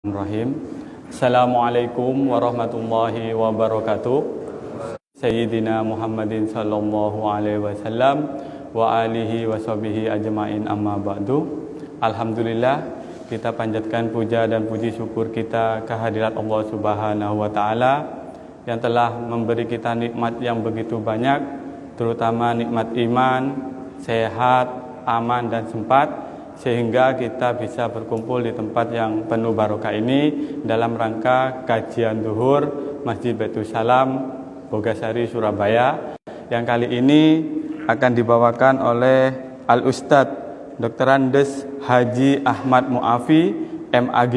Bismillahirrahmanirrahim. Assalamualaikum warahmatullahi wabarakatuh. Sayyidina Muhammadin sallallahu alaihi wasallam wa alihi washabihi ajmain, amma ba'du. Alhamdulillah, kita panjatkan puja dan puji syukur kita kehadirat Allah Subhanahu wa taala yang telah memberi kita nikmat yang begitu banyak, terutama nikmat iman, sehat, aman dan sempat, sehingga kita bisa berkumpul di tempat yang penuh barokah ini dalam rangka kajian zuhur Masjid Baitus Salam Bogasari Surabaya, yang kali ini akan dibawakan oleh Al-Ustadz Dr. Andes Haji Ahmad Muafi MAG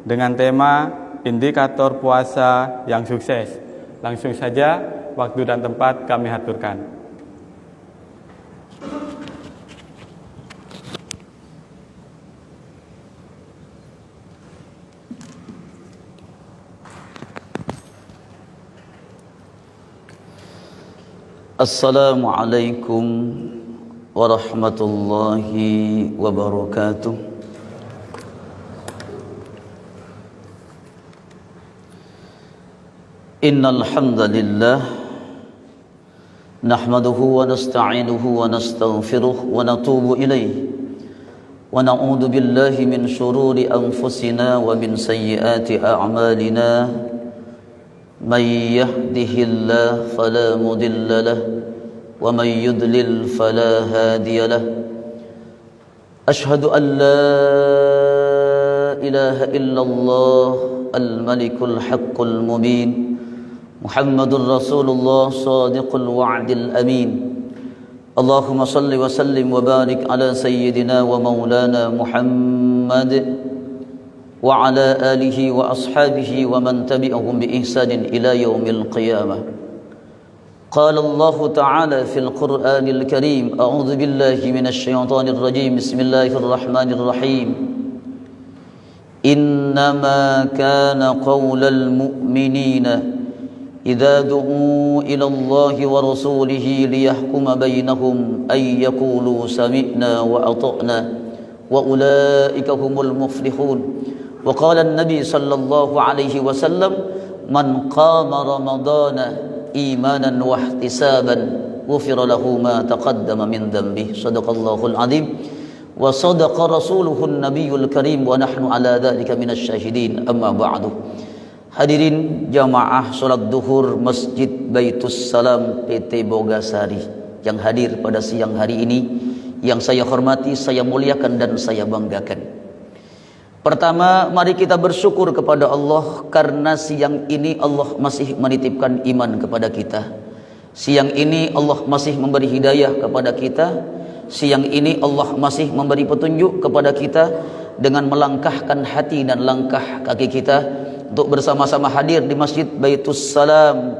dengan tema Indikator Puasa yang Sukses. Langsung saja, waktu dan tempat kami aturkan. Assalamualaikum warahmatullahi wabarakatuh. Innal hamdalillah nahmaduhu wa nasta'inuhu wa nastaghfiruh wa natubu ilayh wa na'udzu billahi min shururi anfusina wa min sayyiati a'malina. من يهده الله فلا مضل له ومن يضلل فلا هادي له أشهد أن لا إله إلا الله الملك الحق المبين محمد رسول الله صادق الوعد الأمين اللهم صل وسلم وبارك على سيدنا ومولانا محمد وعلى آله وأصحابه ومن تبعهم بإحسان إلى يوم القيامة. قال الله تعالى في القرآن الكريم أعوذ بالله من الشيطان الرجيم بسم الله الرحمن الرحيم إنما كان قول المؤمنين إذا دعوا إلى الله ورسوله ليحكم بينهم أن يقولوا سمعنا وأطعنا وأولئك هم المفلحون. وقال النبي صلى الله عليه وسلم من قام رمضان إيمانا واحتسابا غفر له ما تقدم من ذنبه. صدق الله العظيم وصدق رسوله النبي الكريم ونحن على ذلك من الشاهدين. أما بعد. Hadirin jamaah salat duhur Masjid Baitus Salam PT Bogasari yang hadir pada siang hari ini, yang saya hormati, saya muliakan dan saya banggakan. Pertama, mari kita bersyukur kepada Allah karena siang ini Allah masih menitipkan iman kepada kita. Siang ini Allah masih memberi hidayah kepada kita. Siang ini Allah masih memberi petunjuk kepada kita dengan melangkahkan hati dan langkah kaki kita untuk bersama-sama hadir di Masjid Baitus Salam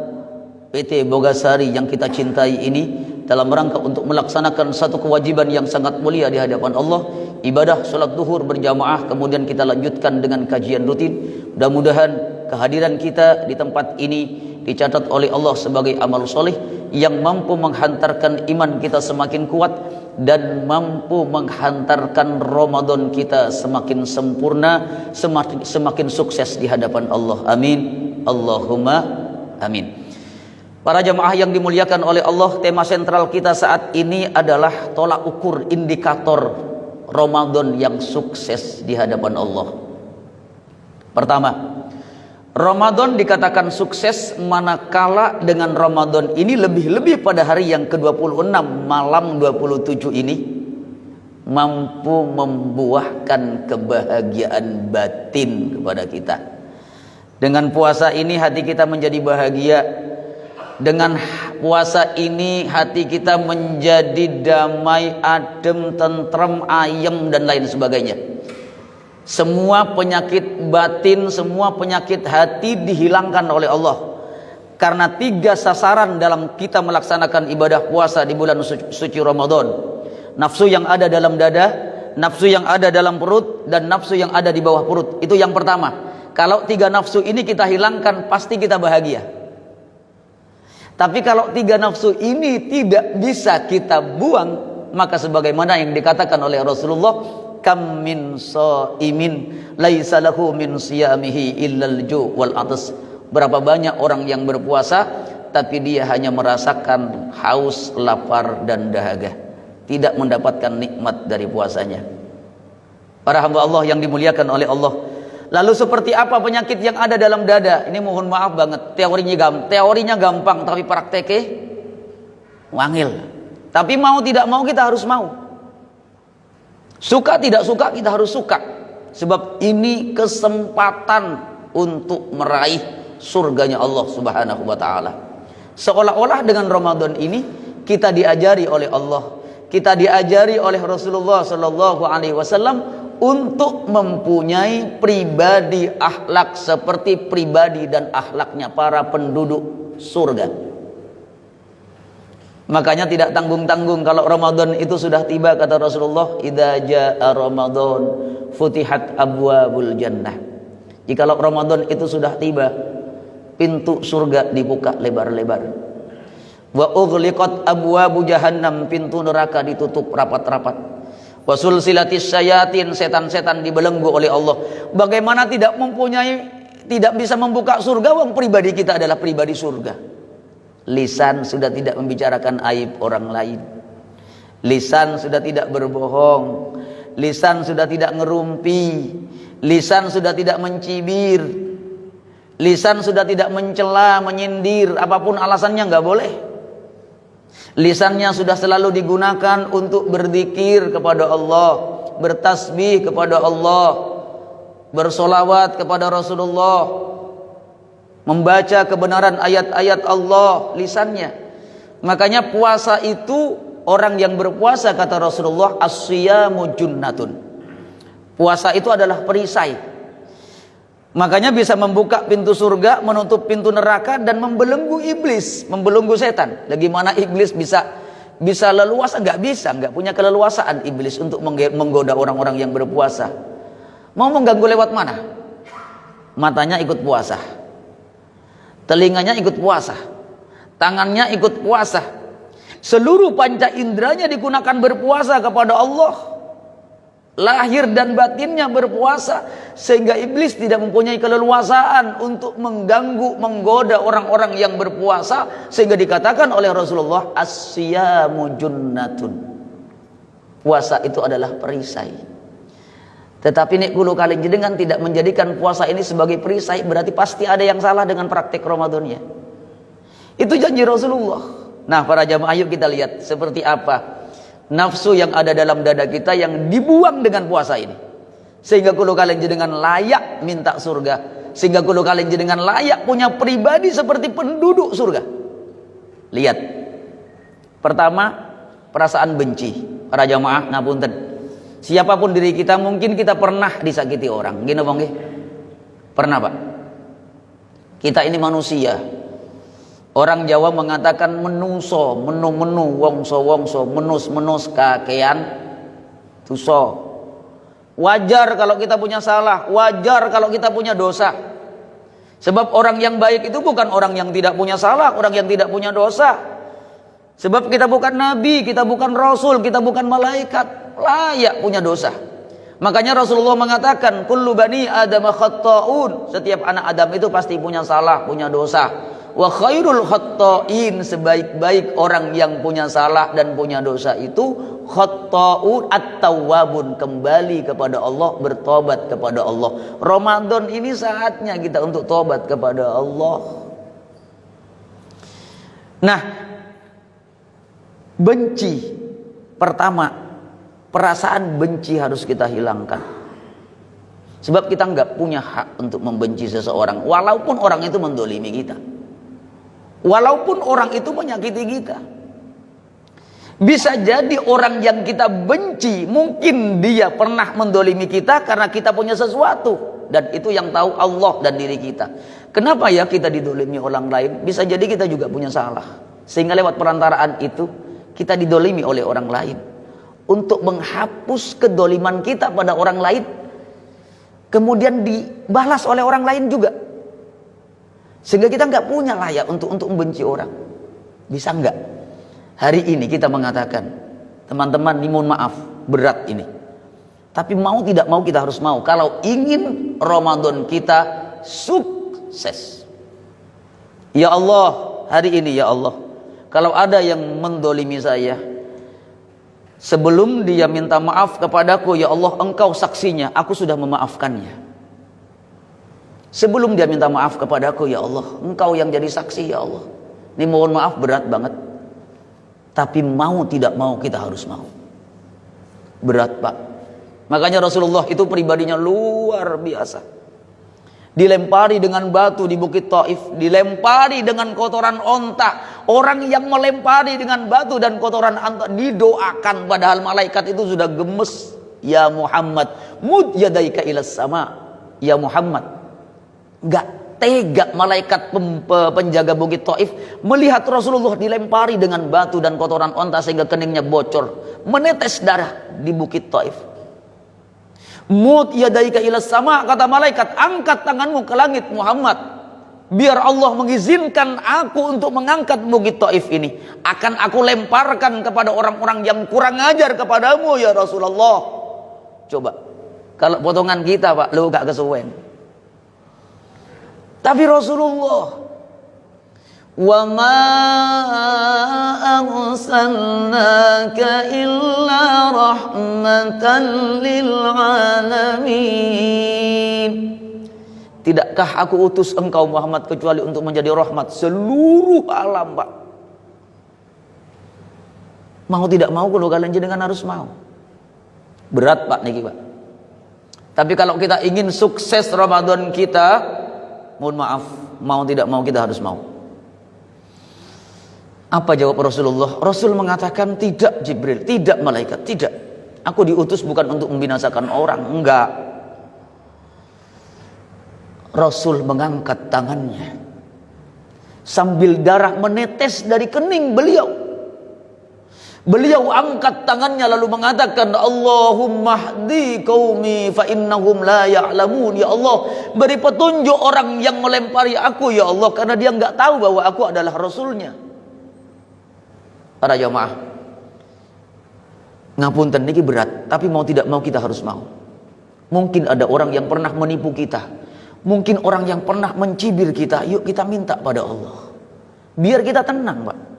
PT Bogasari yang kita cintai ini, dalam rangka untuk melaksanakan satu kewajiban yang sangat mulia di hadapan Allah, ibadah salat duhur berjamaah, kemudian kita lanjutkan dengan kajian rutin. Mudah-mudahan kehadiran kita di tempat ini dicatat oleh Allah sebagai amal soleh yang mampu menghantarkan iman kita semakin kuat dan mampu menghantarkan Ramadan kita semakin sempurna, semakin sukses di hadapan Allah. Amin. Allahumma amin. Para jamaah yang dimuliakan oleh Allah, tema sentral kita saat ini adalah tolak ukur indikator Ramadan yang sukses di hadapan Allah. Pertama, Ramadan dikatakan sukses manakala dengan Ramadan ini lebih-lebih pada hari yang ke-26 malam 27 ini mampu membuahkan kebahagiaan batin kepada kita. Dengan puasa ini hati kita menjadi bahagia. Dengan puasa ini hati kita menjadi damai, adem, tentrem, ayem dan lain sebagainya. Semua penyakit batin, semua penyakit hati dihilangkan oleh Allah. Karena 3 sasaran dalam kita melaksanakan ibadah puasa di bulan suci Ramadan. Nafsu yang ada dalam dada, nafsu yang ada dalam perut, dan nafsu yang ada di bawah perut. Itu yang pertama. Kalau 3 nafsu ini kita hilangkan, pasti kita bahagia. Tapi kalau 3 nafsu ini tidak bisa kita buang, maka sebagaimana yang dikatakan oleh Rasulullah, kam min shaimin laisa lahu min siyamihi illal ju' wal atas. Berapa banyak orang yang berpuasa tapi dia hanya merasakan haus, lapar dan dahaga, tidak mendapatkan nikmat dari puasanya. Para hamba Allah yang dimuliakan oleh Allah, lalu seperti apa penyakit yang ada dalam dada? Ini mohon maaf banget, teorinya gampang tapi prakteknya wangil. Tapi mau tidak mau kita harus mau. Suka tidak suka kita harus suka. Sebab ini kesempatan untuk meraih surganya Allah Subhanahu wa taala. Seolah-olah dengan Ramadan ini kita diajari oleh Allah, kita diajari oleh Rasulullah sallallahu alaihi wasallam untuk mempunyai pribadi akhlak seperti pribadi dan akhlaknya para penduduk surga. Makanya tidak tanggung-tanggung kalau Ramadan itu sudah tiba, kata Rasulullah, idza jaa Ramadan futihat abwabul jannah. Jikalau Ramadan itu sudah tiba, pintu surga dibuka lebar-lebar. Wa ughliqat abwabu jahannam, pintu neraka ditutup rapat-rapat. Wa sulsilatis syayatin, setan-setan dibelenggu oleh Allah. Bagaimana tidak bisa membuka surga wong pribadi kita adalah pribadi surga. Lisan sudah tidak membicarakan aib orang lain. Lisan sudah tidak berbohong. Lisan sudah tidak ngerumpi. Lisan sudah tidak mencibir. Lisan sudah tidak mencela, menyindir, apapun alasannya nggak boleh. Lisannya sudah selalu digunakan untuk berzikir kepada Allah, bertasbih kepada Allah, bersolawat kepada Rasulullah, membaca kebenaran ayat-ayat Allah lisannya. Makanya puasa itu, orang yang berpuasa kata Rasulullah, as-siyamu junnatun. Puasa itu adalah perisai. Makanya bisa membuka pintu surga, menutup pintu neraka, dan membelenggu iblis, membelenggu setan. Bagaimana iblis bisa leluasa? Nggak punya keleluasaan iblis untuk menggoda orang-orang yang berpuasa. Mau mengganggu lewat mana? Matanya ikut puasa, telinganya ikut puasa, tangannya ikut puasa, seluruh panca inderanya digunakan berpuasa kepada Allah. Lahir dan batinnya berpuasa, sehingga iblis tidak mempunyai keleluasaan untuk mengganggu, menggoda orang-orang yang berpuasa, sehingga dikatakan oleh Rasulullah, as-siyamu junnatun. Puasa itu adalah perisai. Tetapi nek kulo kali jenengan tidak menjadikan puasa ini sebagai perisai, berarti pasti ada yang salah dengan praktek Ramadannya. Itu janji Rasulullah. Nah, para jamaah, yuk kita lihat seperti apa nafsu yang ada dalam dada kita yang dibuang dengan puasa ini, sehingga kulo kalian jenengan layak minta surga, sehingga kulo kalian jenengan layak punya pribadi seperti penduduk surga. Lihat, pertama, perasaan benci. Para jamaah ngapunten, siapapun diri kita, mungkin kita pernah disakiti orang, gini bang, pernah pak? Kita ini manusia. Orang Jawa mengatakan menungso, menu wongso, menus kakean tuso. Wajar kalau kita punya salah, wajar kalau kita punya dosa. Sebab orang yang baik itu bukan orang yang tidak punya salah, orang yang tidak punya dosa. Sebab kita bukan nabi, kita bukan rasul, kita bukan malaikat, layak punya dosa. Makanya Rasulullah mengatakan, kullu bani Adam khatta'un. Setiap anak Adam itu pasti punya salah, punya dosa. Wa khairul khatta'in, sebaik-baik orang yang punya salah dan punya dosa itu khatta'un at-tawwabun, kembali kepada Allah, bertobat kepada Allah. Ramadan ini saatnya kita untuk tobat kepada Allah. Nah, benci pertama, perasaan benci harus kita hilangkan. Sebab kita nggak punya hak untuk membenci seseorang, walaupun orang itu mendolimi kita, walaupun orang itu menyakiti kita. Bisa jadi orang yang kita benci, mungkin dia pernah mendolimi kita karena kita punya sesuatu, dan itu yang tahu Allah dan diri kita. Kenapa ya kita didolimi orang lain? Bisa jadi kita juga punya salah, sehingga lewat perantaraan itu kita didolimi oleh orang lain. Untuk menghapus kedoliman kita pada orang lain, kemudian dibalas oleh orang lain juga, sehingga kita nggak punya layak untuk membenci orang. Bisa nggak hari ini kita mengatakan, teman-teman, ini mohon maaf, berat ini. Tapi mau tidak mau kita harus mau. Kalau ingin Ramadan kita sukses. Ya Allah, hari ini ya Allah, kalau ada yang mendolimi saya, sebelum dia minta maaf kepadaku, ya Allah, Engkau saksinya, aku sudah memaafkannya. Sebelum dia minta maaf kepadaku, ya Allah, Engkau yang jadi saksi, ya Allah. Ini mohon maaf berat banget. Tapi mau tidak mau kita harus mau. Berat, Pak. Makanya Rasulullah itu pribadinya luar biasa. Dilempari dengan batu di Bukit Taif, dilempari dengan kotoran onta. Orang yang melempari dengan batu dan kotoran onta didoakan, padahal malaikat itu sudah gemes. Ya Muhammad, mud yadaika ilas sama. Ya Muhammad, gak tega malaikat penjaga Bukit Taif melihat Rasulullah dilempari dengan batu dan kotoran onta sehingga keningnya bocor, menetes darah di Bukit Taif. Mut yadaika ilas sama, kata malaikat, angkat tanganmu ke langit Muhammad, biar Allah mengizinkan aku untuk mengangkat Bukit Taif ini. Akan aku lemparkan kepada orang-orang yang kurang ajar kepadamu ya Rasulullah. Coba kalau potongan kita, Pak, lu gak kesuwen. Tapi Rasulullah, wa ma arsalnaka illa rahmatan lil alamin. Tidakkah aku utus engkau Muhammad kecuali untuk menjadi rahmat seluruh alam, Pak? Mau tidak mau kalau kalian jenengan harus mau. Berat, Pak, niki, Pak. Tapi kalau kita ingin sukses Ramadan kita, mohon maaf, mau tidak mau kita harus mau. Apa jawab Rasulullah? Rasul mengatakan, tidak Jibril, tidak malaikat, tidak. Aku diutus bukan untuk membinasakan orang, enggak. Rasul mengangkat tangannya sambil darah menetes dari kening beliau. Beliau angkat tangannya lalu mengatakan, Allahumma hdi qaumi fa innahum la ya'lamun. Ya Allah, beri petunjuk orang yang melempari aku ya Allah, karena dia enggak tahu bahwa aku adalah Rasulnya. Para jamaah, ngapunten niki berat, tapi mau tidak mau kita harus mau. Mungkin ada orang yang pernah menipu kita, mungkin orang yang pernah mencibir kita. Yuk kita minta pada Allah, biar kita tenang, Pak.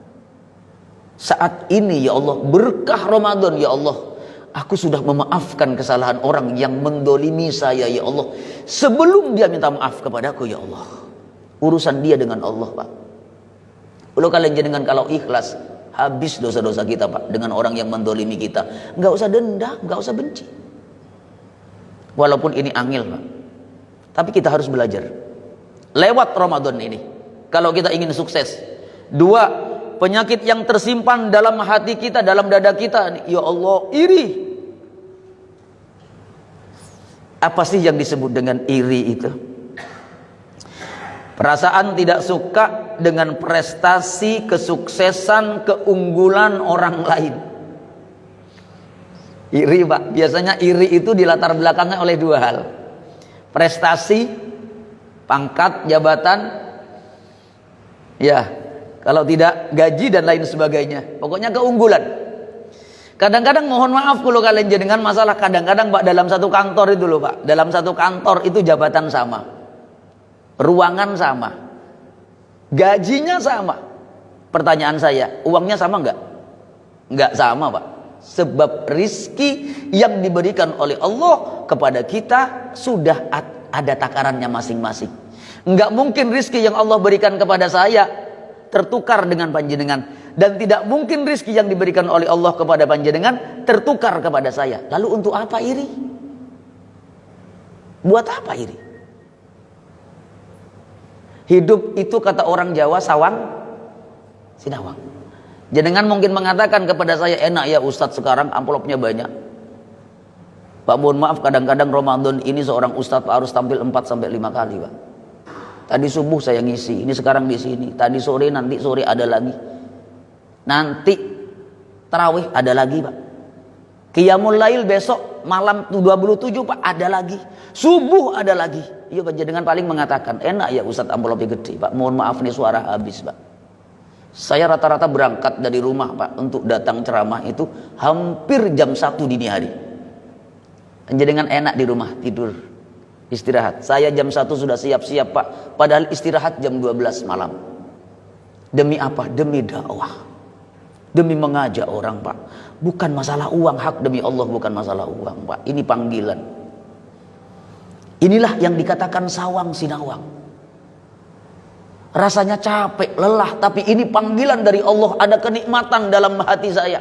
Saat ini ya Allah, berkah Ramadan ya Allah, aku sudah memaafkan kesalahan orang yang mendolimi saya ya Allah, sebelum dia minta maaf kepadaku ya Allah. Urusan dia dengan Allah, Pak. Kalau kalian jenengan kalau ikhlas, habis dosa-dosa kita, Pak, dengan orang yang mendolimi kita. Nggak usah dendam, nggak usah benci. Walaupun ini angel, Pak, tapi kita harus belajar lewat Ramadan ini. Kalau kita ingin sukses, dua, penyakit yang tersimpan dalam hati kita, dalam dada kita, ya Allah, iri. Apa sih yang disebut dengan iri itu? Perasaan tidak suka dengan prestasi, kesuksesan, keunggulan orang lain. Iri, Pak. Biasanya iri itu dilatar belakangnya oleh dua hal. Prestasi, pangkat, jabatan. Ya, kalau tidak gaji dan lain sebagainya. Pokoknya keunggulan. Kadang-kadang mohon maaf kalau kalian jenengan masalah, kadang-kadang Pak, dalam satu kantor itu loh, Pak. Dalam satu kantor itu jabatan sama, ruangan sama, gajinya sama. Pertanyaan saya, uangnya sama enggak? Enggak sama, Pak. Sebab rizki yang diberikan oleh Allah kepada kita sudah ada takarannya masing-masing. Enggak mungkin rizki yang Allah berikan kepada saya tertukar dengan panjenengan, dan tidak mungkin rizki yang diberikan oleh Allah kepada panjenengan tertukar kepada saya. Lalu untuk apa iri? Buat apa iri? Hidup itu kata orang Jawa sawang sinawang. Jenengan mungkin mengatakan kepada saya, enak ya Ustadz sekarang amplopnya banyak. Pak, mohon maaf, kadang-kadang Ramadan ini seorang Ustadz harus tampil 4-5 kali, Pak. Tadi subuh saya ngisi, ini sekarang di sini. Tadi sore, nanti sore ada lagi. Nanti tarawih ada lagi, Pak. Qiyamul Lail besok malam 27, Pak, ada lagi. Subuh ada lagi. Iya, Pak, jenengan paling mengatakan, enak ya Ustadz amplopnya gede, Pak. Mohon maaf nih suara habis, Pak. Saya rata-rata berangkat dari rumah, Pak, untuk datang ceramah itu hampir jam 1 dini hari. Jenengan enak di rumah tidur, istirahat. Saya jam 1 sudah siap-siap Pak, padahal istirahat jam 12 malam. Demi apa? Demi dakwah, demi mengajak orang Pak. Bukan masalah uang, hak demi Allah bukan masalah uang Pak. Ini panggilan. Inilah yang dikatakan sawang sinawang. Rasanya capek, lelah, tapi ini panggilan dari Allah. Ada kenikmatan dalam hati saya.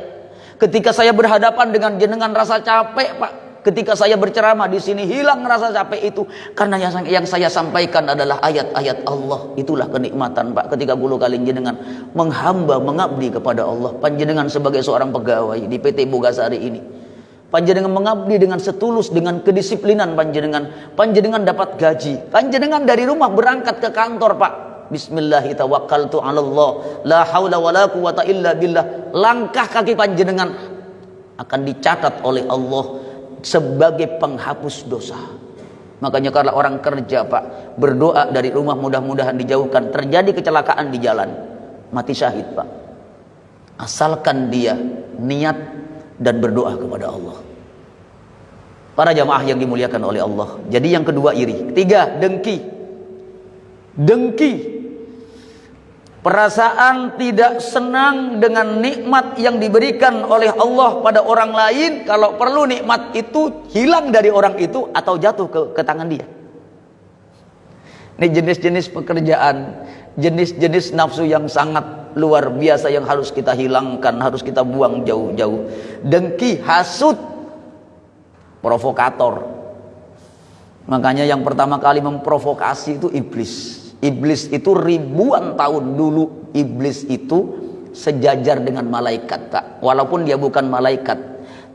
Ketika saya berhadapan dengan jenengan rasa capek Pak. Ketika saya berceramah di sini hilang rasa capek itu, karena yang saya sampaikan adalah ayat-ayat Allah. Itulah kenikmatan Pak. Ketika kulo kalian jenengan menghamba, mengabdi kepada Allah. Panjenengan sebagai seorang pegawai di PT Bogasari ini, panjenengan mengabdi dengan setulus, dengan kedisiplinan panjenengan dapat gaji. Panjenengan dari rumah berangkat ke kantor Pak. Bismillahi tawakkaltu 'alallah, la haula wala quwata illa billah. Langkah kaki panjenengan akan dicatat oleh Allah sebagai penghapus dosa. Makanya kalau orang kerja Pak, berdoa dari rumah mudah-mudahan dijauhkan terjadi kecelakaan di jalan, mati syahid Pak. Asalkan dia niat dan berdoa kepada Allah. Para jamaah yang dimuliakan oleh Allah. Jadi yang kedua iri. Ketiga, dengki. Dengki. Perasaan tidak senang dengan nikmat yang diberikan oleh Allah pada orang lain, kalau perlu nikmat itu hilang dari orang itu atau jatuh ke tangan dia. Ini jenis-jenis pekerjaan, jenis-jenis nafsu yang sangat luar biasa yang harus kita hilangkan, harus kita buang jauh-jauh. Dengki, hasud, provokator. Makanya yang pertama kali memprovokasi itu iblis. Iblis itu ribuan tahun dulu, iblis itu sejajar dengan malaikat Pak. Walaupun dia bukan malaikat,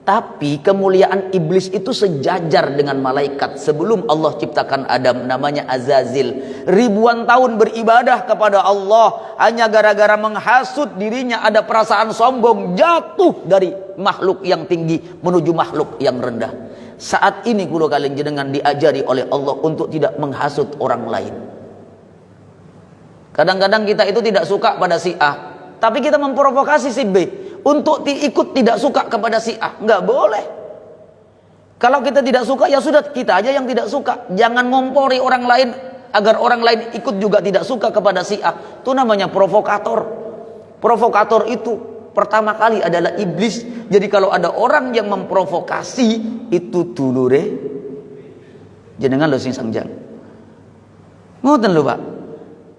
tapi kemuliaan iblis itu sejajar dengan malaikat. Sebelum Allah ciptakan Adam, namanya Azazil. Ribuan tahun beribadah kepada Allah, hanya gara-gara menghasut dirinya, ada perasaan sombong, jatuh dari makhluk yang tinggi menuju makhluk yang rendah. Saat ini kulo kalian jenengan diajari oleh Allah untuk tidak menghasut orang lain. Kadang-kadang kita itu tidak suka pada si A, tapi kita memprovokasi si B untuk ikut tidak suka kepada si A. Nggak boleh. Kalau kita tidak suka, ya sudah, kita aja yang tidak suka. Jangan ngompori orang lain agar orang lain ikut juga tidak suka kepada si A. Itu namanya provokator. Provokator itu pertama kali adalah iblis. Jadi kalau ada orang yang memprovokasi, itu dulure jenengan lo sing sangjang. Ngoten lho Pak.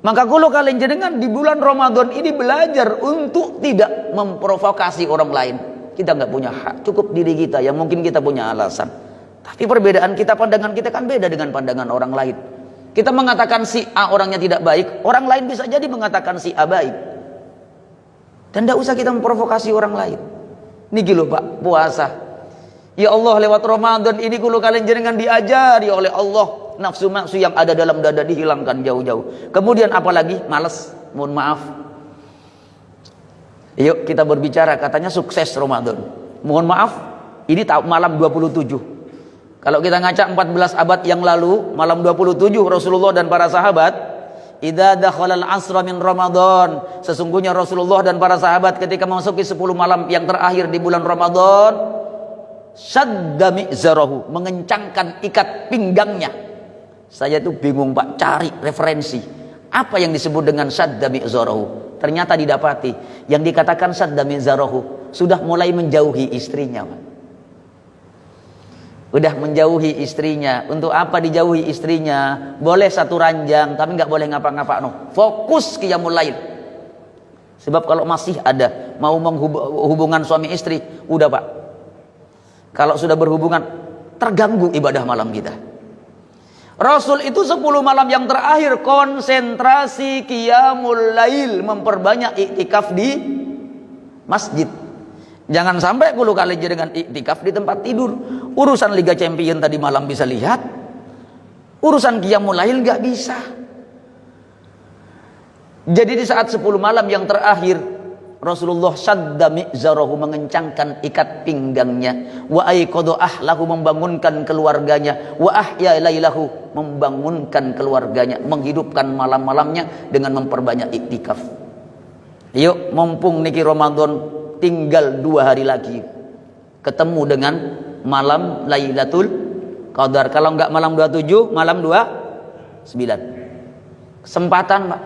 Maka kalau kalian jenengan di bulan Ramadan ini belajar untuk tidak memprovokasi orang lain. Kita nggak punya hak, cukup diri kita yang mungkin kita punya alasan. Tapi perbedaan kita, pandangan kita kan beda dengan pandangan orang lain. Kita mengatakan si A orangnya tidak baik, orang lain bisa jadi mengatakan si A baik. Dan tidak usah kita memprovokasi orang lain. Niki lho Pak, puasa. Ya Allah, lewat Ramadan ini kalau kalian jenengan diajari oleh Allah, nafsu-nafsu yang ada dalam dada dihilangkan jauh-jauh. Kemudian apalagi? Malas, mohon maaf. Yuk kita berbicara, katanya sukses Ramadan. Mohon maaf, ini malam 27. Kalau kita ngaca 14 abad yang lalu, malam 27 Rasulullah dan para sahabat, idza dakhalal asra min Ramadan, sesungguhnya Rasulullah dan para sahabat ketika memasuki 10 malam yang terakhir di bulan Ramadan, syadda mi'zarahu, mengencangkan ikat pinggangnya. Saya itu bingung Pak, cari referensi apa yang disebut dengan syadda mi'zarahu. Ternyata didapati yang dikatakan syadda mi'zarahu sudah mulai menjauhi istrinya Pak. Udah menjauhi istrinya. Untuk apa dijauhi istrinya? Boleh satu ranjang tapi nggak boleh ngapa-ngapa no. Fokus qiyamul lail. Sebab kalau masih ada mau hubungan suami istri, udah Pak, kalau sudah berhubungan terganggu ibadah malam kita. Rasul itu 10 malam yang terakhir konsentrasi qiyamul lail, memperbanyak iktikaf di masjid. Jangan sampai kulo kali dengan iktikaf di tempat tidur. Urusan Liga Champion tadi malam bisa lihat, urusan qiyamul lail nggak bisa. Jadi di saat 10 malam yang terakhir, Rasulullah syadda mi'zarahu, mengencangkan ikat pinggangnya, wa aiqadha ahlahu, membangunkan keluarganya, wa ahya lailahu, membangunkan keluarganya, menghidupkan malam-malamnya dengan memperbanyak iktikaf. Yuk, mumpung niki Ramadan tinggal 2 hari lagi ketemu dengan malam Lailatul Qadar. Kalau enggak malam 27, malam 29. Kesempatan, Pak.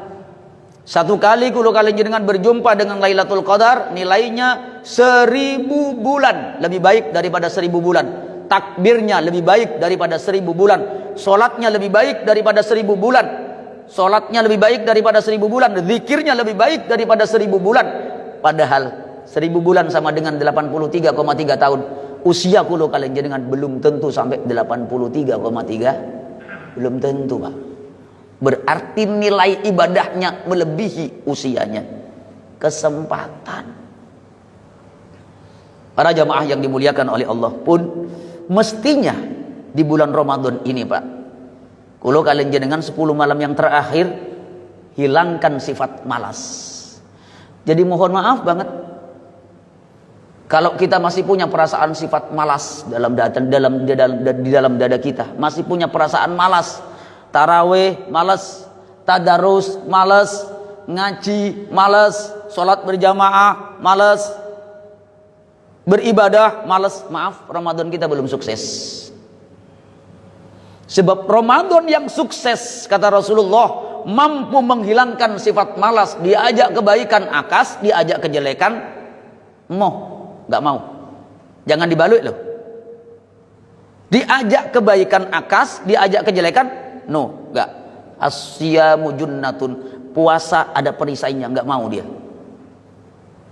Satu kali kalau kalian jenengan berjumpa dengan Lailatul Qadar, nilainya 1000 bulan, lebih baik daripada 1000 bulan. Takbirnya lebih baik daripada 1000 bulan. Salatnya lebih baik daripada 1000 bulan. Salatnya lebih baik daripada 1000 bulan. Zikirnya lebih baik daripada 1000 bulan. Padahal 1000 bulan sama dengan 83,3 tahun. Usia kulo kalian jenengan belum tentu sampai 83,3. Belum tentu, Pak. Berarti nilai ibadahnya melebihi usianya. Kesempatan. Para jamaah yang dimuliakan oleh Allah pun mestinya di bulan Ramadan ini, Pak, kalau kalian jenengan 10 malam yang terakhir hilangkan sifat malas. Jadi mohon maaf banget kalau kita masih punya perasaan sifat malas di dalam dada kita, masih punya perasaan malas. Tarawih malas, tadarus malas, ngaji malas, sholat berjamaah malas, beribadah malas. Maaf, Ramadan kita belum sukses. Sebab Ramadan yang sukses, kata Rasulullah, mampu menghilangkan sifat malas. Diajak kebaikan akas, diajak kejelekan nggak mau. Jangan dibalik loh. Diajak kebaikan akas, diajak kejelekan enggak. Asyamu junnatun, puasa ada perisainya, enggak mau dia.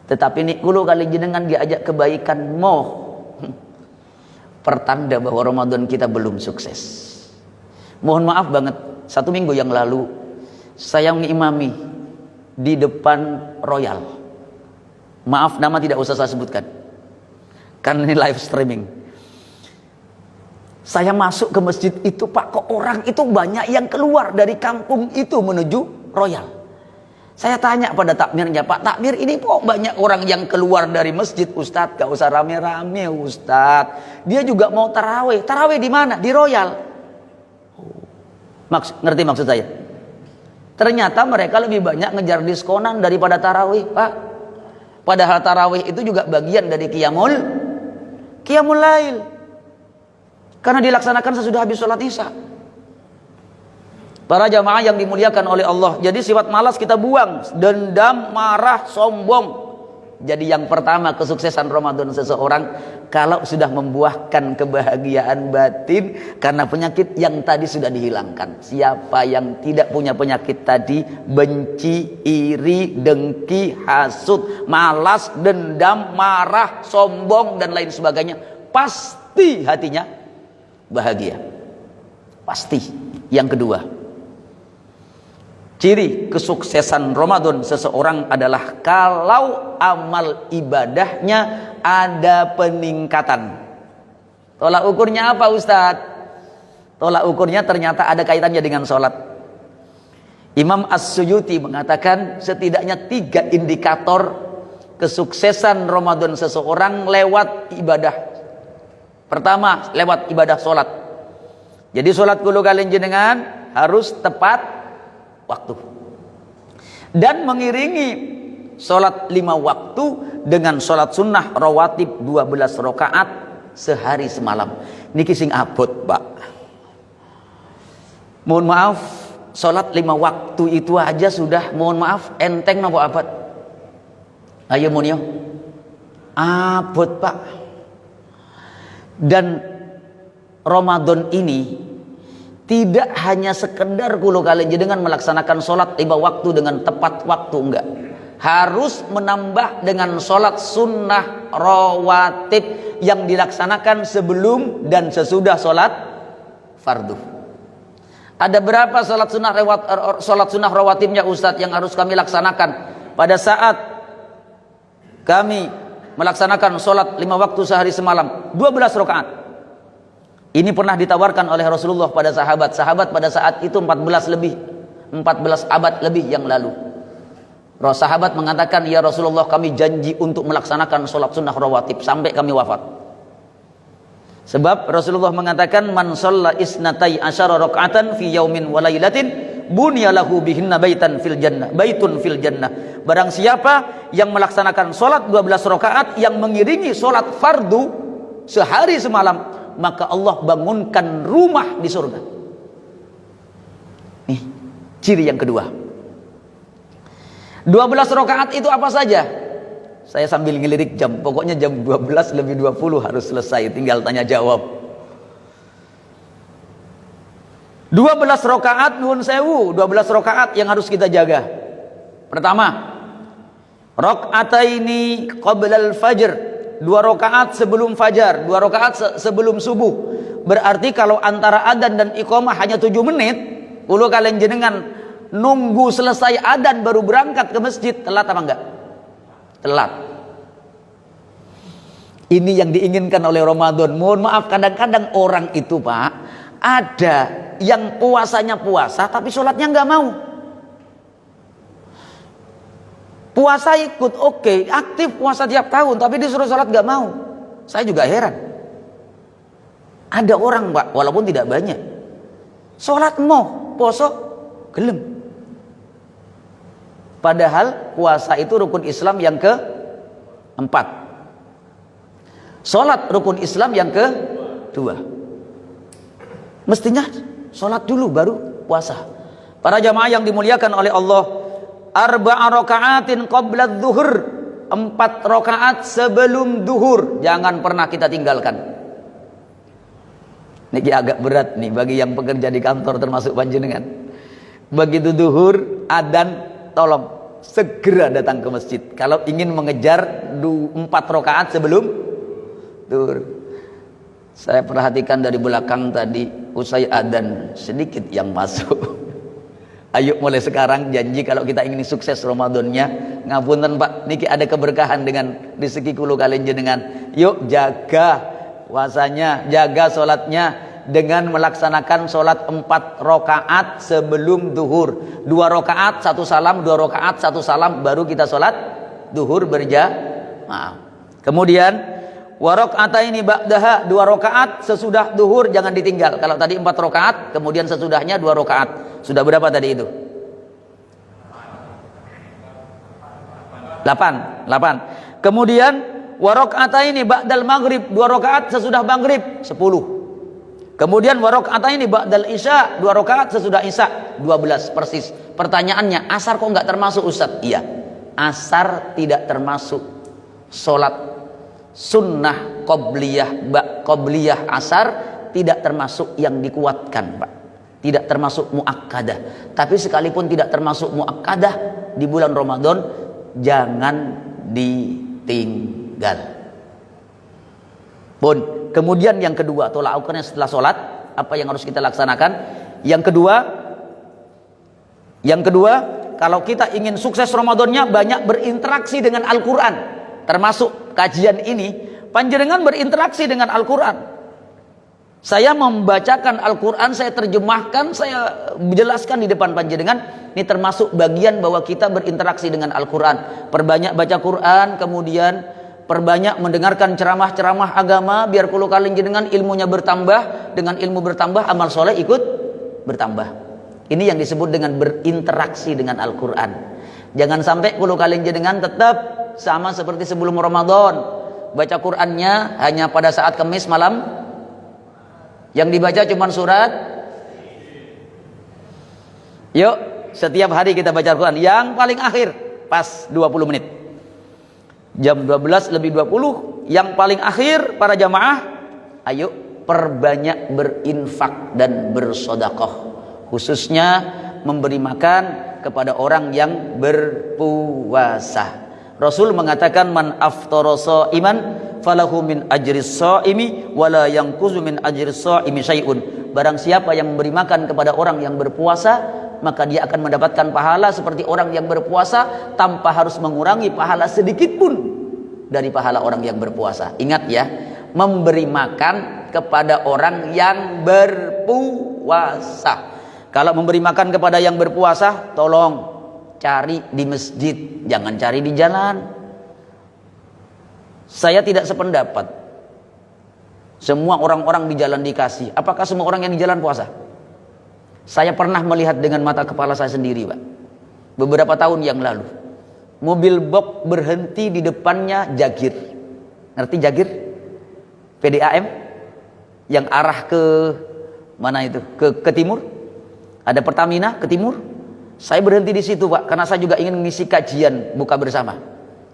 Tetapi nih kalau kali jenengan diajak kebaikan pertanda bahwa Ramadan kita belum sukses. Mohon maaf banget, 1 minggu yang lalu saya mengimami di depan Royal. Maaf, nama tidak usah saya sebutkan karena ini live streaming. Saya masuk ke masjid itu, Pak, kok orang itu banyak yang keluar dari kampung itu menuju Royal. Saya tanya pada takmirnya, Pak, takmir ini kok banyak orang yang keluar dari masjid, Ustadz? Gak usah rame-rame, Ustadz. Dia juga mau tarawih. Tarawih di mana? Di Royal. Ngerti maksud saya? Ternyata mereka lebih banyak ngejar diskonan daripada tarawih, Pak. Padahal tarawih itu juga bagian dari qiyamul lail. Karena dilaksanakan sesudah habis sholat isya. Para jamaah yang dimuliakan oleh Allah, jadi sifat malas kita buang. Dendam, marah, sombong. Jadi yang pertama kesuksesan Ramadan seseorang kalau sudah membuahkan kebahagiaan batin karena penyakit yang tadi sudah dihilangkan. Siapa yang tidak punya penyakit tadi, benci, iri, dengki, hasud, malas, dendam, marah, sombong dan lain sebagainya, pasti hatinya bahagia. Pasti. Yang kedua, ciri kesuksesan Ramadan seseorang adalah kalau amal ibadahnya ada peningkatan. Tolak ukurnya apa, Ustadz? Tolak ukurnya ternyata ada kaitannya dengan sholat. Imam As-Suyuti mengatakan setidaknya 3 indikator kesuksesan Ramadan seseorang lewat ibadah. Pertama, lewat ibadah sholat. Jadi sholat kulo kalian jenengan harus tepat waktu. Dan mengiringi sholat 5 waktu dengan sholat sunnah rawatib 12 rakaat sehari semalam. Niki sing abot, Pak. Mohon maaf, sholat 5 waktu itu aja sudah, mohon maaf, enteng nopo abad. Ayo monio. Abot, Pak. Dan Ramadan ini tidak hanya sekedar kulo kalian jenengan melaksanakan sholat 5 waktu dengan tepat waktu, enggak. Harus menambah dengan sholat sunnah rawatib yang dilaksanakan sebelum dan sesudah sholat fardu. Ada berapa sholat sunnah rawatibnya, Ustadz, yang harus kami laksanakan pada saat kami melaksanakan sholat 5 waktu sehari semalam? 12 rakaat. Ini pernah ditawarkan oleh Rasulullah pada sahabat pada saat itu 14 abad lebih yang lalu. Sahabat mengatakan, ya Rasulullah, kami janji untuk melaksanakan sholat sunnah rawatib sampai kami wafat. Sebab Rasulullah mengatakan, man shalla isnatai asyara raka'atan fi yaumin wa lailatin bunya lahu bihinna baitun fil jannah. Barang siapa yang melaksanakan sholat 12 rakaat yang mengiringi sholat fardu sehari semalam, maka Allah bangunkan rumah di surga. Nih, ciri yang kedua. 12 rakaat itu apa saja? Saya sambil ngelirik jam, pokoknya jam 12 lebih 20 harus selesai, tinggal tanya jawab. 12 rakaat nuwun sewu, 12 rakaat yang harus kita jaga. Pertama, rakaataini qablal fajr, 2 rakaat sebelum fajar, 2 rakaat sebelum subuh. Berarti kalau antara adzan dan iqamah hanya 7 menit, kulo kalian jenengan nunggu selesai adzan baru berangkat ke masjid, telat apa enggak? Telat. Ini yang diinginkan oleh Ramadan. Mohon maaf, kadang-kadang orang itu, Pak, ada yang puasanya puasa tapi sholatnya nggak mau. Puasa ikut, oke, aktif puasa tiap tahun, tapi disuruh sholat nggak mau. Saya juga heran. Ada orang, Pak, walaupun tidak banyak, sholat mau, poso gelem. Padahal puasa itu rukun Islam yang keempat, sholat rukun Islam yang kedua. Mestinya sholat dulu baru puasa. Para jamaah yang dimuliakan oleh Allah, arba'a raka'atin qabla dzuhur, 4 rakaat sebelum duhur, jangan pernah kita tinggalkan. Ini agak berat nih bagi yang pekerja di kantor termasuk panjenengan. Begitu duhur adzan, tolong segera datang ke masjid kalau ingin mengejar 4 rakaat sebelum duhur. Saya perhatikan dari belakang tadi, usai adzan sedikit yang masuk. Ayo mulai sekarang janji kalau kita ingin sukses Ramadannya, ngapunten Pak, niki ada keberkahan dengan rezeki kulo kalian jenengan. Yuk jaga puasanya, jaga sholatnya dengan melaksanakan sholat 4 rakaat sebelum duhur. 2 rakaat 1 salam, 2 rakaat 1 salam, baru kita sholat duhur berjamaah. Kemudian wa raka'ataini ba'daha, 2 rakaat sesudah duhur jangan ditinggal. Kalau tadi 4 rakaat, kemudian sesudahnya 2 rakaat. Sudah berapa tadi itu? 8. Kemudian wa raka'ataini ba'dal maghrib, 2 rakaat sesudah maghrib, 10. Kemudian wa raka'ataini ba'dal isya, 2 rakaat sesudah isya, 12 persis. Pertanyaannya, asar kok enggak termasuk Ustaz? Iya. Asar tidak termasuk salat sunnah qobliyah asar, tidak termasuk yang dikuatkan, Pak. Tidak termasuk muakkadah. Tapi sekalipun tidak termasuk muakkadah di bulan Ramadan, jangan ditinggal. Pun kemudian yang kedua, tolak ukurnya setelah sholat, apa yang harus kita laksanakan? Yang kedua, kalau kita ingin sukses Ramadannya, banyak berinteraksi dengan Al-Quran. Termasuk kajian ini, panjenengan berinteraksi dengan Al-Quran. Saya membacakan Al-Quran, saya terjemahkan, saya menjelaskan di depan panjenengan. Ini termasuk bagian bahwa kita berinteraksi dengan Al-Quran. Perbanyak baca Quran, kemudian perbanyak mendengarkan ceramah-ceramah agama, biar kulo kalian jenengan ilmunya bertambah. Dengan ilmu bertambah, amal soleh ikut bertambah. Ini yang disebut dengan berinteraksi dengan Al-Quran. Jangan sampai kulo kalian jenengan tetap sama seperti sebelum Ramadan, baca Qurannya hanya pada saat Kamis malam, yang dibaca cuma surat. Yuk, setiap hari kita baca Quran. Yang paling akhir pas 20 menit, jam 12 lebih 20, yang paling akhir para jamaah, ayo perbanyak berinfak dan bersedekah, khususnya memberi makan kepada orang yang berpuasa. Rasul mengatakan, man aftara shaiman falahu min ajris shaimi wala yanquzu min ajris shaimi syai'un. Barang siapa yang memberi makan kepada orang yang berpuasa, maka dia akan mendapatkan pahala seperti orang yang berpuasa tanpa harus mengurangi pahala sedikit pun dari pahala orang yang berpuasa. Ingat ya, memberi makan kepada orang yang berpuasa. Kalau memberi makan kepada yang berpuasa, tolong cari di masjid, jangan cari di jalan. Saya tidak sependapat. Semua orang-orang di jalan dikasih. Apakah semua orang yang di jalan puasa? Saya pernah melihat dengan mata kepala saya sendiri, Pak. Beberapa tahun yang lalu, mobil box berhenti di depannya Jagir. Ngerti Jagir? PDAM? yang arah ke mana itu? Ke timur. Ada Pertamina ke timur. Saya berhenti di situ, Pak, karena saya juga ingin mengisi kajian buka bersama.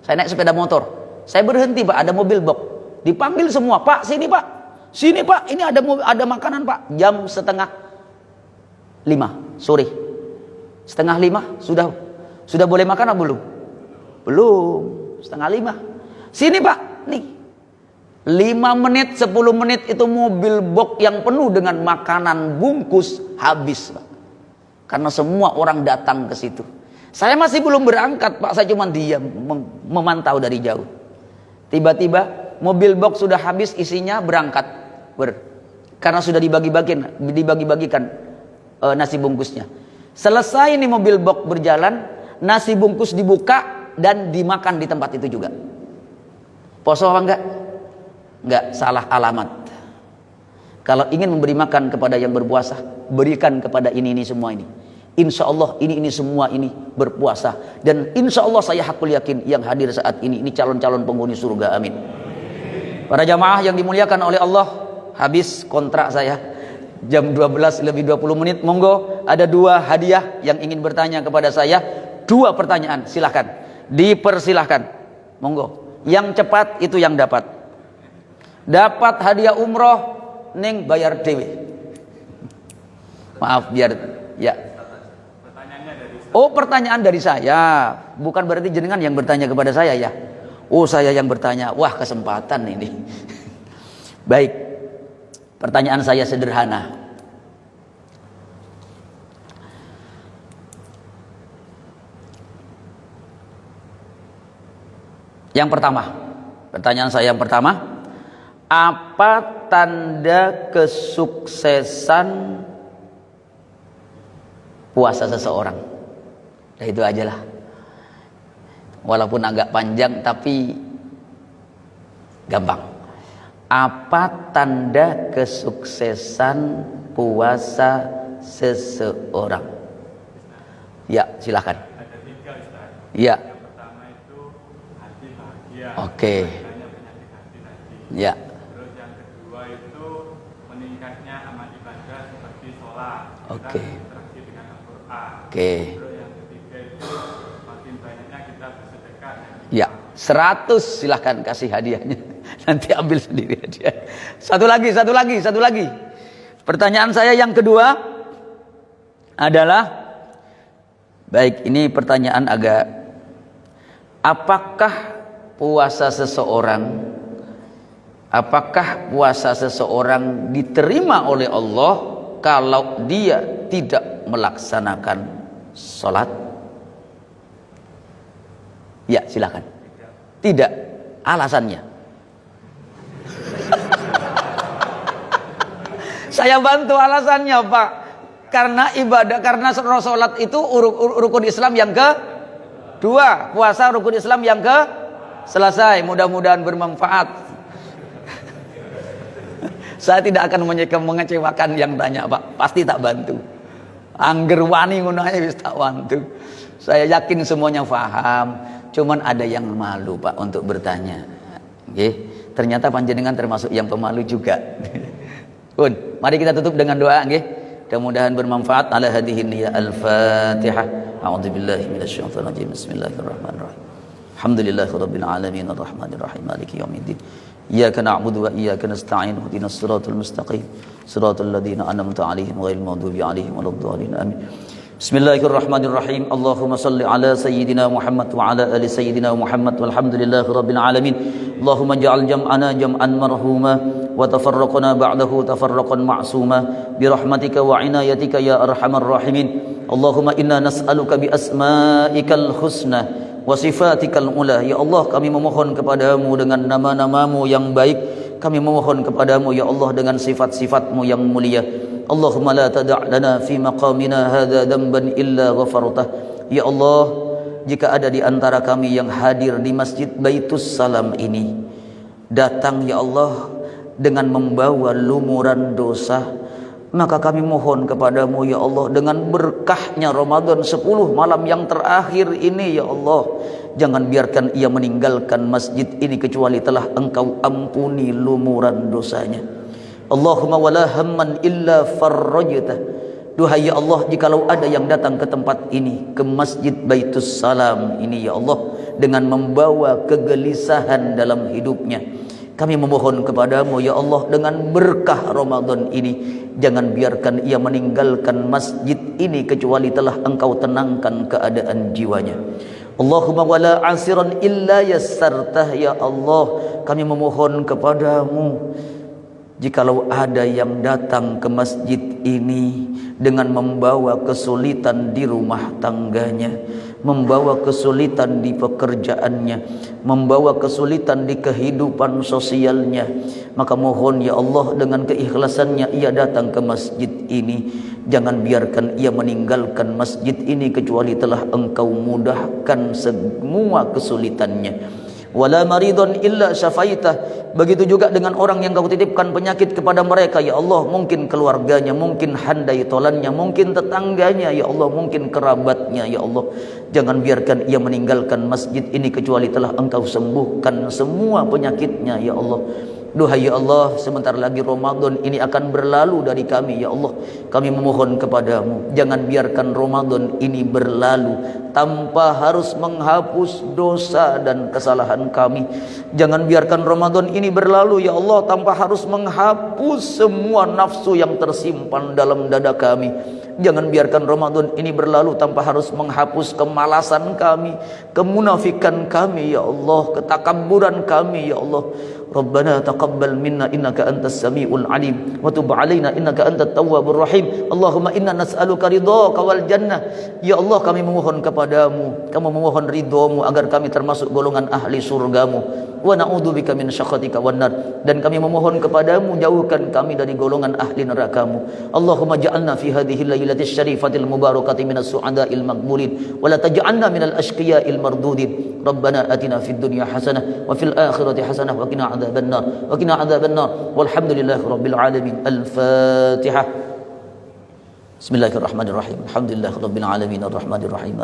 Saya naik sepeda motor. Saya berhenti, Pak, ada mobil box. Dipanggil semua, "Pak, sini, Pak. Sini, Pak. Ini ada makanan, Pak." Jam 4:30 sore. 4:30 sudah boleh makan atau belum? Belum. 4:30. "Sini, Pak. Nih." 5 menit, 10 menit itu mobil box yang penuh dengan makanan bungkus habis, Pak. Karena semua orang datang ke situ. Saya masih belum berangkat, Pak. Saya cuma diam memantau dari jauh. Tiba-tiba mobil box sudah habis isinya, berangkat. Karena sudah dibagi-bagikan nasi bungkusnya. Selesai ini mobil box berjalan, nasi bungkus dibuka dan dimakan di tempat itu juga. Poso apa enggak? Enggak, salah alamat. Kalau ingin memberi makan kepada yang berpuasa, berikan kepada ini semua ini. Insya Allah ini semua ini berpuasa. Dan insya Allah saya hakul yakin yang hadir saat ini calon-calon penghuni surga. Amin. Para jamaah yang dimuliakan oleh Allah, habis kontrak saya jam 12 lebih 20 menit. Monggo, ada 2 hadiah yang ingin bertanya kepada saya. 2 pertanyaan, silahkan. Dipersilahkan. Monggo. Yang cepat itu yang dapat. Dapat hadiah umroh, ning bayar dewe. Maaf biar ya. Oh, pertanyaan dari saya. Bukan berarti jenengan yang bertanya kepada saya ya. Oh, saya yang bertanya. Wah, kesempatan ini. Baik. Pertanyaan saya sederhana. Yang pertama, pertanyaan saya yang pertama, apa tanda kesuksesan puasa seseorang? Nah, itu aja lah. Walaupun agak panjang tapi gampang. Apa tanda kesuksesan puasa seseorang? Ya, silakan. Ada 3, Ustaz. Ya. Yang pertama itu hati bahagia. Oke. Tanya penyakit hati tadi. Ya. Terus yang kedua itu meningkatnya amal ibadah seperti sholat. Oke. Kita interaksi dengan Al-Quran. Oke. Terus yang ketiga itu makin banyaknya kita bersedekah. Ya, 100 silahkan kasih hadiahnya. Nanti ambil sendiri hadiah. Satu lagi. Pertanyaan saya yang kedua adalah, baik, ini pertanyaan agak, apakah puasa seseorang diterima oleh Allah kalau dia tidak melaksanakan sholat? Ya, silakan. Tidak. Alasannya? Saya bantu alasannya, Pak. Karena ibadah, karena sholat itu rukun Islam yang kedua, puasa rukun Islam yang selesai. Mudah-mudahan bermanfaat. Saya tidak akan mengecewakan yang tanya, Pak. Pasti tak bantu. Angger wani ngono ae wis tak bantu. Saya yakin semuanya paham. Cuman ada yang malu, Pak, untuk bertanya. Nggih, ternyata panjenengan termasuk yang pemalu juga. Pun, mari kita tutup dengan doa, nggih. Mudah-mudahan bermanfaat. Ala hadhihi niyya al-Fatihah. A'udzubillahi minasyaitonir rajim. Bismillahirrahmanirrahim. Alhamdulillahirabbil alamin arrahmanir rahim maliki yaumiddin. Iyyaka na'budu wa iyyaka nasta'in. Ihdinas siratal mustaqim. Siratal ladzina an'amta 'alaihim ghairil maghdubi 'alaihim waladdallin. Amin. Bismillahirrahmanirrahim. Allahumma salli ala sayyidina Muhammad wa ala ali sayyidina Muhammad walhamdulillahi rabbil alamin. Allahumma ja'al jam'ana jam'an marhuma wa tafarraqana ba'dahu tafarraqan ma'suma bi rahmatika wa inayatika ya arhamar rahimin. Allahumma inna nas'aluka bi asma'ikal husna wa sifatikal ula. Ya Allah, kami memohon kepadamu dengan nama-namamu yang baik. Kami memohon kepadamu ya Allah dengan sifat-sifatmu yang mulia. Allahumma la tada' lana fi maqamina hadza dhanban illa ghafartah. Ya Allah, jika ada di antara kami yang hadir di Masjid Baitus Salam ini, datang ya Allah dengan membawa lumuran dosa, maka kami mohon kepadamu ya Allah dengan berkahnya Ramadan 10 malam yang terakhir ini ya Allah, jangan biarkan ia meninggalkan masjid ini kecuali telah Engkau ampuni lumuran dosanya. Allahumma wala hamman illa farrajtah. Duhai ya Allah, jikalau ada yang datang ke tempat ini, ke Masjid Baitus Salam ini ya Allah, dengan membawa kegelisahan dalam hidupnya, kami memohon kepadamu ya Allah, dengan berkah Ramadan ini, jangan biarkan ia meninggalkan masjid ini kecuali telah engkau tenangkan keadaan jiwanya. Allahumma wala asiran illa yassartah. Ya Allah, kami memohon kepadamu, jikalau ada yang datang ke masjid ini dengan membawa kesulitan di rumah tangganya, membawa kesulitan di pekerjaannya, membawa kesulitan di kehidupan sosialnya, maka mohon ya Allah, dengan keikhlasannya ia datang ke masjid ini, jangan biarkan ia meninggalkan masjid ini kecuali telah engkau mudahkan semua kesulitannya. Wala maridun illa syafaitah. Begitu juga dengan orang yang kau titipkan penyakit kepada mereka ya Allah, mungkin keluarganya, mungkin handai tolannya, mungkin tetangganya ya Allah, mungkin kerabatnya ya Allah, jangan biarkan ia meninggalkan masjid ini kecuali telah engkau sembuhkan semua penyakitnya ya Allah. Duhai ya Allah, sebentar lagi Ramadan ini akan berlalu dari kami ya Allah. Kami memohon kepadamu, jangan biarkan Ramadan ini berlalu tanpa harus menghapus dosa dan kesalahan kami. Jangan biarkan Ramadan ini berlalu ya Allah tanpa harus menghapus semua nafsu yang tersimpan dalam dada kami. Jangan biarkan Ramadan ini berlalu tanpa harus menghapus kemalasan kami, kemunafikan kami ya Allah, ketakabburan kami ya Allah. Rabbana taqabbal minna innaka antas samiul alim wa tub alaina innaka antat tawwabur rahim. Allahumma inna nas'aluka ridhaka wal jannah. Ya Allah, kami memohon kepadamu, kami memohon ridhamu agar kami termasuk golongan ahli surgamu. Wa na'udzubika min syakhatika wan nar. Dan kami memohon kepadamu, jauhkan kami dari golongan ahli nerakamu. Allahumma ja'alna fi hadhihi lailatis syarifatil mubarakati minas su'ada'il maqbulin wa la taj'alna minal ashqiya'il mardudin. Rabbana atina fid dunya hasanah wa fil akhirati hasanah wa qina adzaban nar wa qina adzaban nar. Walhamdulillahi rabbil alamin. Al-Fatihah. Bismillahirrahmanirrahim. Alhamdulillahi rabbil alamin arrahmanir rahim.